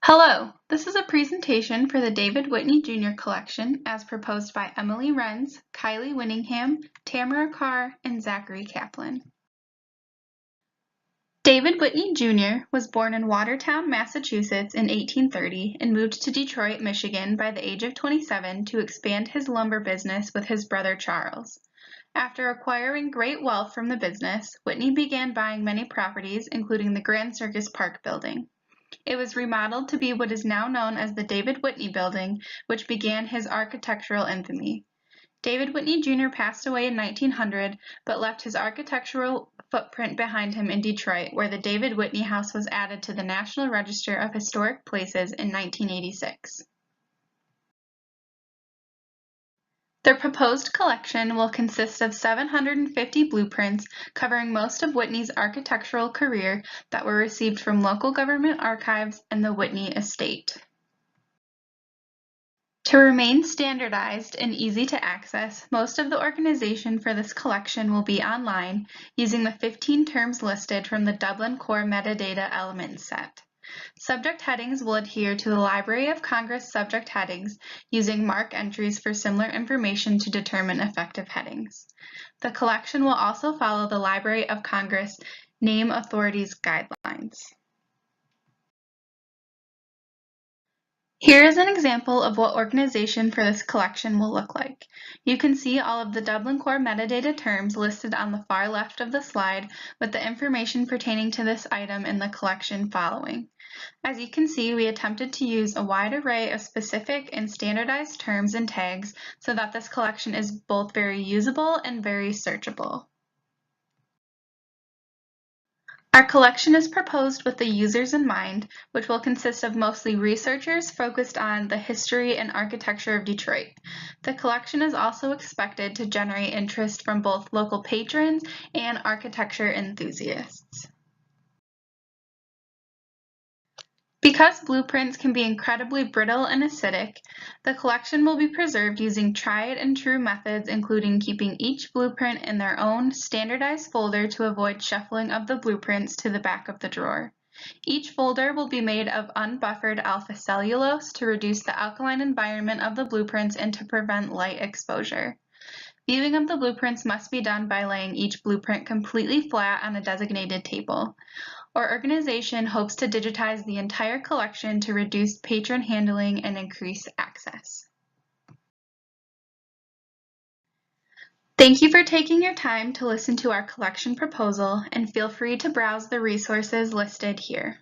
Hello, this is a presentation for the David Whitney Jr. collection as proposed by Emily Renz, Kylie Winningham, Tamara Carr, and Zachary Kaplan. David Whitney Jr. was born in Watertown, Massachusetts in 1830 and moved to Detroit, Michigan by the age of 27 to expand his lumber business with his brother Charles. After acquiring great wealth from the business, Whitney began buying many properties, including the Grand Circus Park building. It was remodeled to be what is now known as the David Whitney Building, which began his architectural infamy. David Whitney Jr. passed away in 1900, but left his architectural footprint behind him in Detroit, where the David Whitney House was added to the National Register of Historic Places in 1986. The proposed collection will consist of 750 blueprints covering most of Whitney's architectural career that were received from local government archives and the Whitney estate. To remain standardized and easy to access, most of the organization for this collection will be online using the 15 terms listed from the Dublin Core Metadata Elements set. Subject headings will adhere to the Library of Congress subject headings using MARC entries for similar information to determine effective headings. The collection will also follow the Library of Congress Name Authorities guidelines. Here is an example of what organization for this collection will look like. You can see all of the Dublin Core metadata terms listed on the far left of the slide with the information pertaining to this item in the collection following. As you can see, we attempted to use a wide array of specific and standardized terms and tags so that this collection is both very usable and very searchable. Our collection is proposed with the users in mind, which will consist of mostly researchers focused on the history and architecture of Detroit. The collection is also expected to generate interest from both local patrons and architecture enthusiasts. Because blueprints can be incredibly brittle and acidic, the collection will be preserved using tried and true methods, including keeping each blueprint in their own standardized folder to avoid shuffling of the blueprints to the back of the drawer. Each folder will be made of unbuffered alpha cellulose to reduce the alkaline environment of the blueprints and to prevent light exposure. Viewing of the blueprints must be done by laying each blueprint completely flat on a designated table. Our organization hopes to digitize the entire collection to reduce patron handling and increase access. Thank you for taking your time to listen to our collection proposal, and feel free to browse the resources listed here.